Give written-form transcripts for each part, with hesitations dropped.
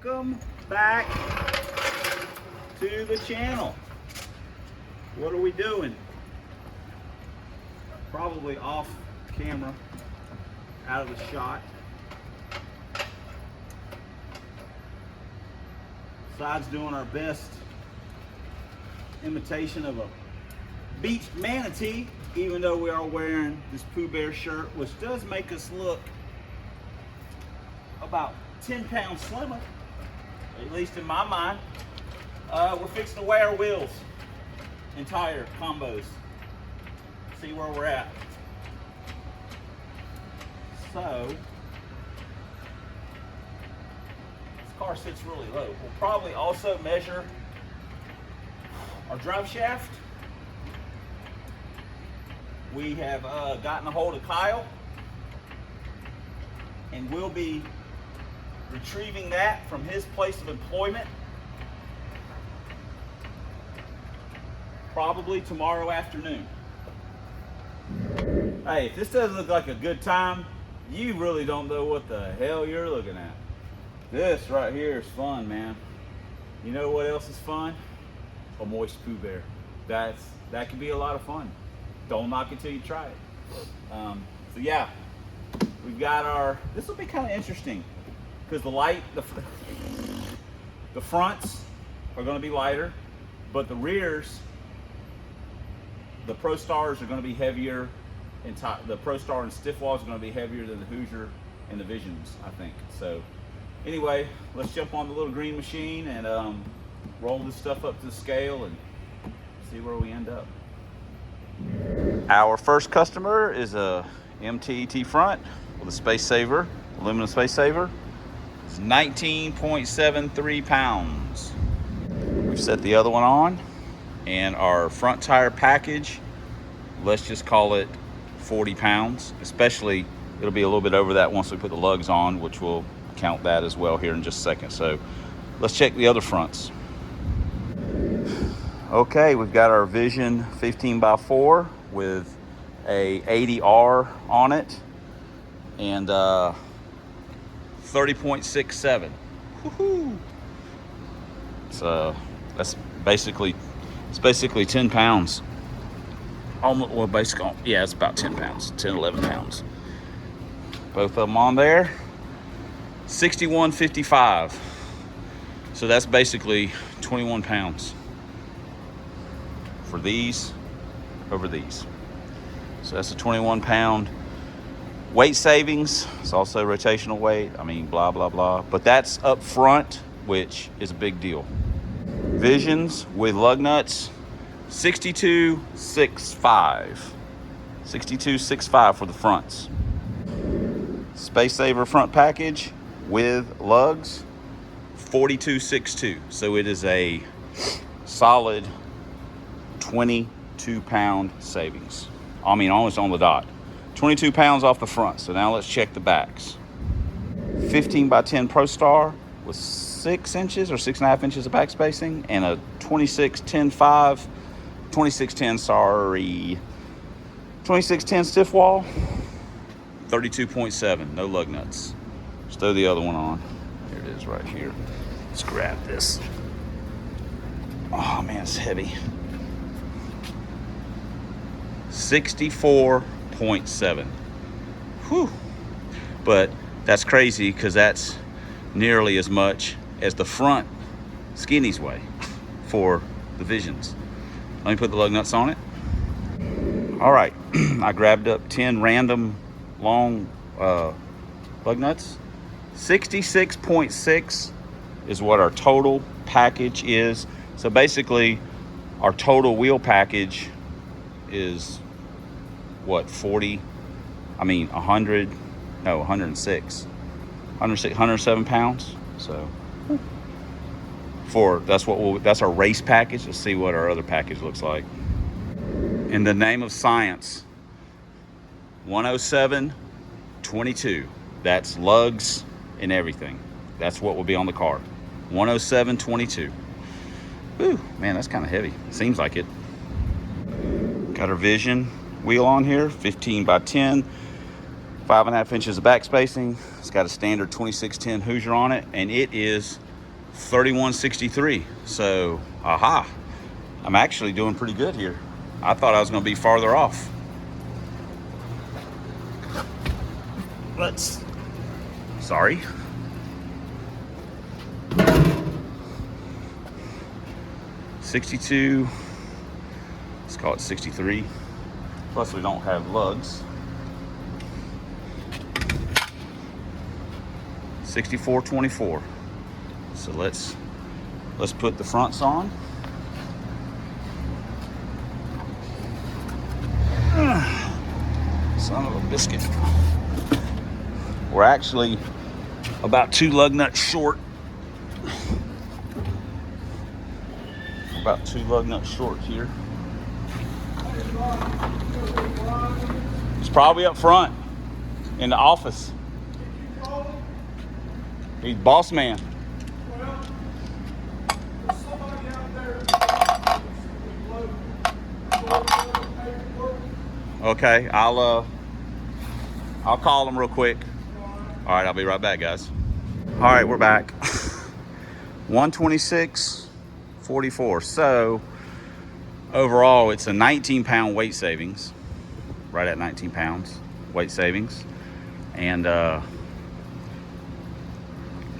Welcome back to the channel. What are we doing? Probably off camera, out of the shot. Besides doing our best imitation of a beach manatee, even though we are wearing this Pooh Bear shirt, which does make us look about 10 pounds slimmer, at least in my mind. We're fixing to weigh our wheels and tire combos, see where we're at. So, this car sits really low. We'll probably also measure our drive shaft. We have gotten a hold of Kyle, and we'll be retrieving that from his place of employment probably tomorrow afternoon. Hey, if this doesn't look like a good time, you really don't know what the hell you're looking at. This right here is fun, man. You know what else is fun? A moist Pooh Bear. That can be a lot of fun. Don't knock it till you try it. So yeah, we've got our, this will be kind of interesting because the fronts are going to be lighter, but the rears, the Pro Stars are going to be heavier, and the Pro Star and Stiff Walls are going to be heavier than the Hoosier and the Visions, I think. So anyway, let's jump on the little green machine and roll this stuff up to the scale and see where we end up. Our first customer is a MT T-front with a space saver, aluminum space saver. It's 19.73 pounds. We've set the other one on, and our front tire package, let's just call it 40 pounds. Especially, it'll be a little bit over that once we put the lugs on, which we'll count that as well here in just a second. So let's check the other fronts. Okay, we've got our Vision 15x4 with a 80R on it and 30.67. Woohoo! That's basically 10 pounds. Almost, well, basically, yeah, it's about 10 pounds, 10, 11 pounds. Both of them on there. 61.55. So that's basically 21 pounds for these over these. So that's a 21 pound weight savings. It's also rotational weight. I mean, blah, blah, blah. But that's up front, which is a big deal. Visions with lug nuts, 62.65. 62.65 for the fronts. Space Saver front package with lugs, 42.62. So it is a solid 22 pound savings. I mean, almost on the dot. 22 pounds off the front. So now let's check the backs. 15x10 Pro Star with 6 inches or 6.5 inches of back spacing, and a 2610 stiff wall, 32.7, no lug nuts. Let's throw the other one on. Here it is right here. Let's grab this. Oh man, it's heavy. 64.7. Whew. But that's crazy because that's nearly as much as the front skinnies weigh for the Visions. Let me put the lug nuts on it. All right, I grabbed up 10 random long lug nuts. 66.6 is what our total package is. So basically, our total wheel package is what, 106, 107 pounds. So that's our race package. Let's see what our other package looks like. In the name of science, 107.22. That's lugs and everything. That's what will be on the car. 107.22. Ooh, man, that's kind of heavy. Seems like it. Got our Vision wheel on here, 15x10, 5.5 inches of back spacing. It's got a standard 2610 Hoosier on it, and it is 3163. So, aha, I'm actually doing pretty good here. I thought I was gonna be farther off. Sorry. $62, let's call it 63. Plus we don't have lugs. 64.24. So let's put the fronts on. Son of a biscuit. We're actually about 2 lug nuts short. About 2 lug nuts short here. It's probably up front in the office. He's boss man. Okay, I'll call him real quick. All right, I'll be right back, guys. All right, we're back. 126.44. So overall, it's a 19-pound weight savings, right at 19 pounds weight savings, and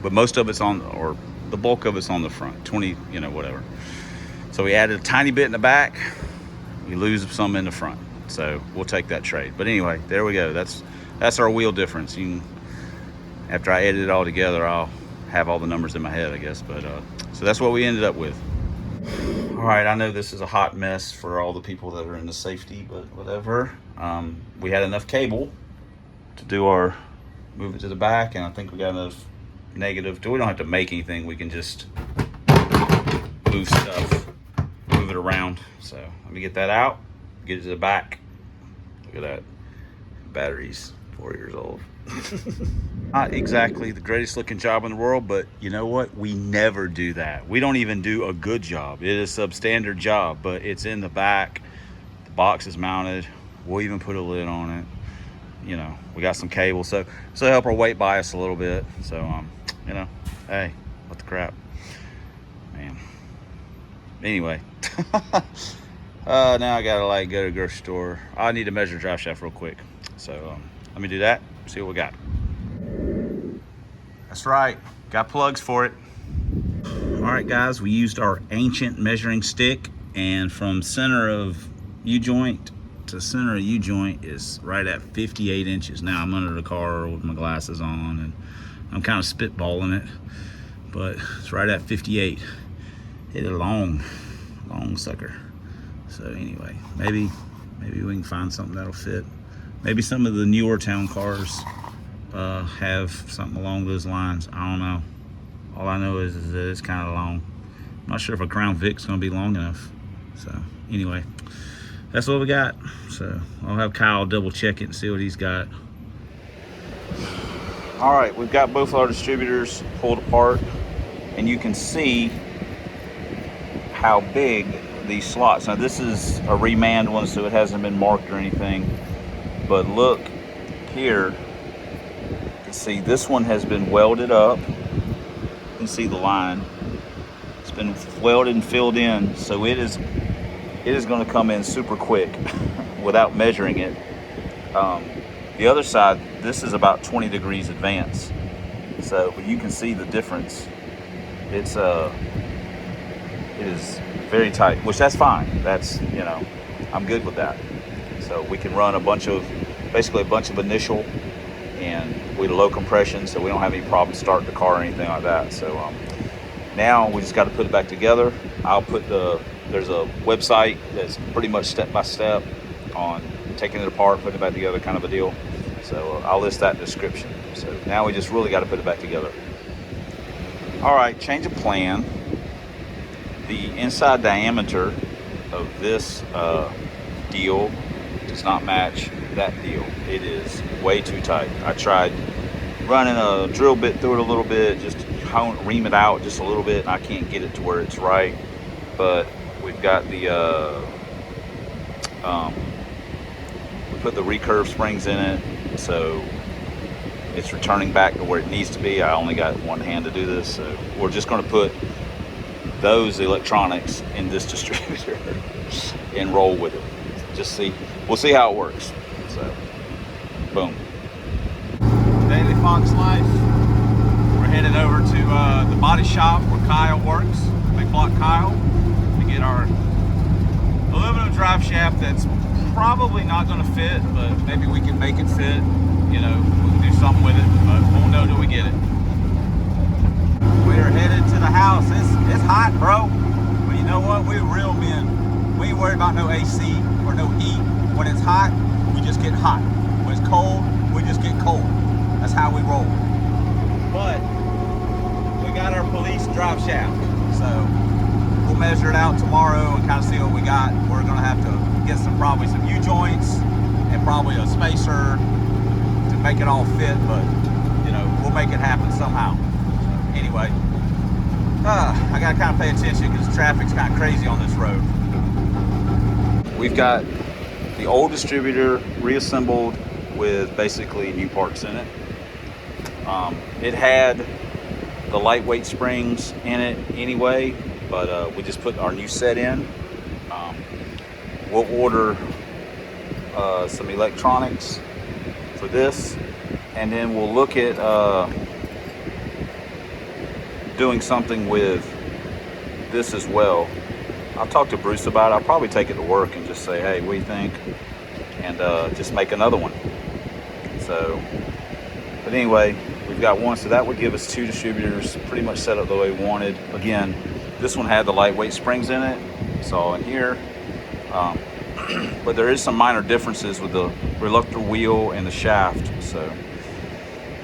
but most of it's on, or the bulk of it's on the front, 20, you know, whatever. So we added a tiny bit in the back, we lose some in the front. So we'll take that trade. But anyway, there we go. That's our wheel difference. You can, after I edit it all together, I'll have all the numbers in my head, I guess. But so that's what we ended up with. All right, I know this is a hot mess for all the people that are into safety, but whatever. We had enough cable to do our, move it to the back, and I think we got enough negative. We don't have to make anything. We can just move stuff, move it around. So let me get that out, get it to the back. Look at that. Battery's 4 years old. Not exactly the greatest looking job in the world, but you know what? We never do that. We don't even do a good job. It is a substandard job, but it's in the back. The box is mounted. We'll even put a lid on it. You know, we got some cable, so help our weight bias a little bit. So you know, hey, what the crap, man. Anyway, now I gotta like go to the grocery store. I need to measure drive shaft real quick. So let me do that, see what we got. That's right, got plugs for it. All right, guys, we used our ancient measuring stick, and from center of U-joint to center of U-joint is right at 58 inches. Now I'm under the car with my glasses on, and I'm kind of spitballing it, but it's right at 58. Hit a long sucker. So anyway, maybe we can find something that'll fit. Maybe some of the newer TownCars have something along those lines. I don't know. All I know is that it's kind of long. I'm not sure if a Crown Vic's gonna be long enough. So anyway, that's what we got. So I'll have Kyle double check it and see what he's got. All right, we've got both our distributors pulled apart, and you can see how big these slots. Now this is a remanned one, so it hasn't been marked or anything, but look here, you can see this one has been welded up. You can see the line. It's been welded and filled in, so it is going to come in super quick without measuring it. The other side, this is about 20 degrees advance, so you can see the difference. It is very tight, which that's fine. That's, you know, I'm good with that. So we can run basically a bunch of initial, and with low compression, so we don't have any problem starting the car or anything like that. So now we just got to put it back together. I'll put there's a website that's pretty much step by step on taking it apart, putting it back together, kind of a deal. So I'll list that in the description. So now we just really got to put it back together. All right, change of plan. The inside diameter of this deal does not match that deal. It is way too tight. I tried running a drill bit through it a little bit, just to ream it out just a little bit, and I can't get it to where it's right. But we've got the we put the recurve springs in it, so it's returning back to where it needs to be. I only got one hand to do this, so we're just going to put those electronics in this distributor and roll with it. Just see, we'll see how it works. So, boom. Daily Fox Life. We're headed over to the body shop where Kyle works, Big Block Kyle, to get our aluminum drive shaft that's probably not going to fit, but maybe we can make it fit. You know, we can do something with it, but we'll know till we get it. We're headed to the house. It's hot, bro. But you know what? We're real men. We ain't worried about no AC or no heat. When it's hot, we just get hot. When it's cold, we just get cold. That's how we roll. But we got our police drive shaft, so we'll measure it out tomorrow and kind of see what we got. We're gonna have to get probably some U-joints and probably a spacer to make it all fit, but you know, we'll make it happen somehow. Anyway, I gotta kind of pay attention because traffic's kind of crazy on this road. We've got the old distributor reassembled with basically new parts in it. It had the lightweight springs in it anyway, but we just put our new set in. We'll order some electronics for this, and then we'll look at doing something with this as well. I'll talk to Bruce about it. I'll probably take it to work and just say, hey, what do you think? And just make another one. So, but anyway, we've got one, so that would give us two distributors pretty much set up the way we wanted. Again, this one had the lightweight springs in it. It's all in here. But there is some minor differences with the reluctor wheel and the shaft, so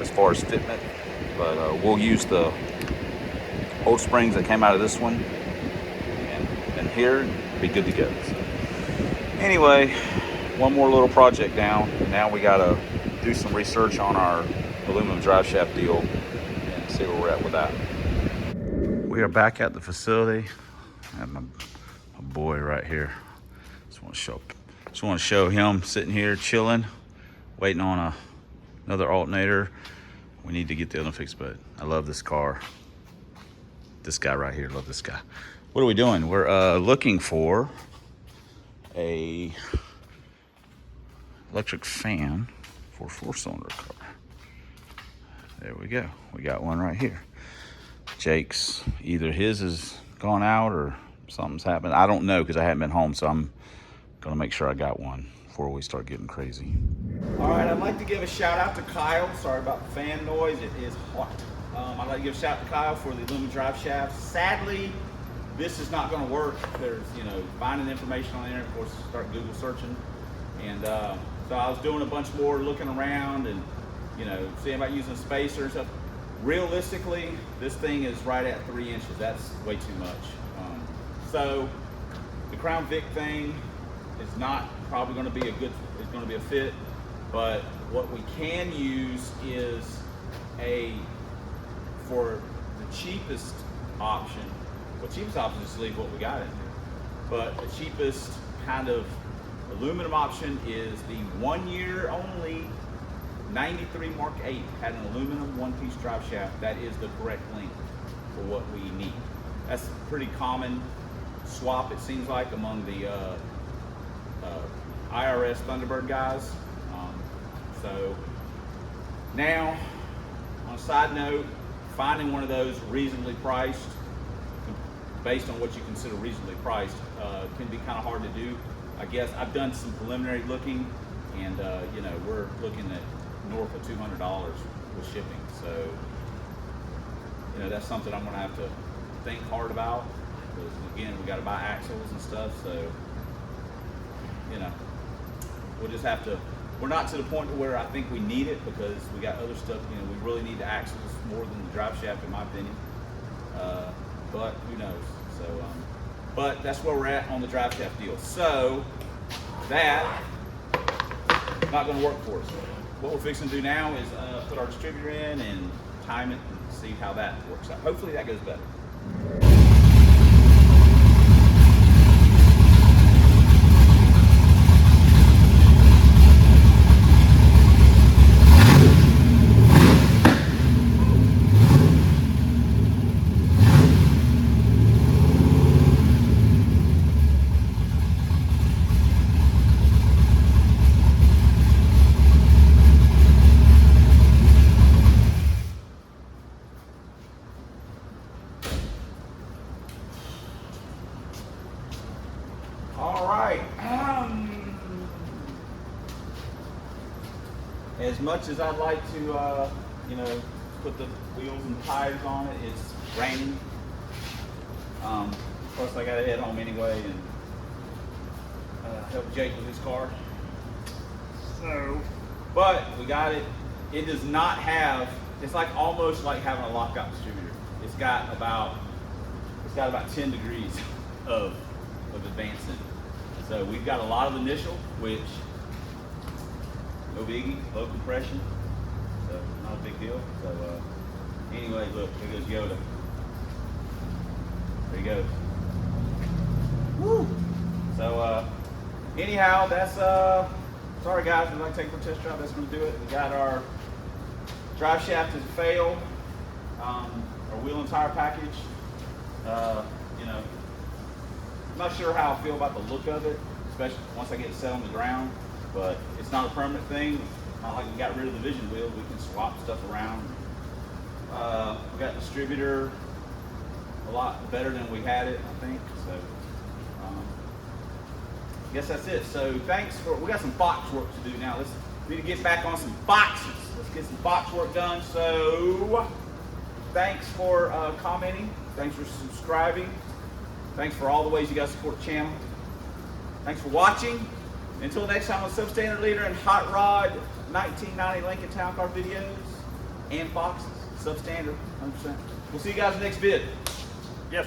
as far as fitment, but we'll use the old springs that came out of this one and here, be good to go. So, anyway, one more little project down. Now we gotta do some research on our aluminum drive shaft deal and see where we're at with that. We are back at the facility. I have my boy right here. Just want to show him sitting here chilling, waiting on another alternator. We need to get the other fixed, but I love this car. This guy right here, love this guy. What are we doing? We're looking for a electric fan for a 4-cylinder car. There we go. We got one right here. Jake's, either his has gone out or something's happened. I don't know because I haven't been home, so I'm gonna make sure I got one before we start getting crazy. All right, I'd like to give a shout out to Kyle. Sorry about the fan noise, it is hot. I'd like to give a shout out to Kyle for the aluminum drive shaft. Sadly, this is not gonna work. There's, you know, finding information on the internet, of course, start Google searching. And so I was doing a bunch more looking around and, you know, seeing about using a spacer and stuff. Realistically, this thing is right at 3 inches. That's way too much. So the Crown Vic thing is not probably going to be it's going to be a fit, but what we can use is for the cheapest option. The cheapest option is to leave what we got in here, but the cheapest kind of aluminum option is the 1 year only 93 Mark 8 had an aluminum one-piece drive shaft. That is the correct length for what we need. That's a pretty common swap, it seems like, among the IRS Thunderbird guys. So now, on a side note, finding one of those reasonably priced, based on what you consider reasonably priced, can be kind of hard to do. I guess I've done some preliminary looking, and you know, we're looking at north of $200 with shipping. So, you know, that's something I'm gonna have to think hard about, because again, we got to buy axles and stuff. So, you know, we'll just have to. We're not to the point where I think we need it, because we got other stuff. You know, we really need the axles more than the drive shaft, in my opinion. But who knows? So, but that's where we're at on the drive shaft deal. So that not going to work for us. What we're fixing to do now is put our distributor in and time it and see how that works out. Hopefully that goes better. as much as I'd like to, you know, put the wheels and tires on it, it's raining. Plus I gotta head home anyway and help Jake with his car. So, but we got it. It does not have, it's like almost like having a lockout distributor. It's got about 10 degrees of advancing. So we've got a lot of initial, which no biggie, low compression, so not a big deal. So anyway, look, there goes Yoda. There he goes. Woo! So anyhow, that's sorry guys, we'd like to take for a test drive. That's going to do it. We got our drive shaft is a fail. Our wheel and tire package. You know, I'm not sure how I feel about the look of it, especially once I get it set on the ground. But it's not a permanent thing. Not like we got rid of the vision wheel. We can swap stuff around. We got distributor a lot better than we had it, I think. So I guess that's it. So thanks for. We got some box work to do now. We need to get back on some boxes. Let's get some box work done. So thanks for commenting. Thanks for subscribing. Thanks for all the ways you guys support the channel. Thanks for watching. Until next time on Substandard Leader and Hot Rod 1990 Lincoln TownCar videos and boxes. Substandard, 100%. We'll see you guys in the next vid. Yes.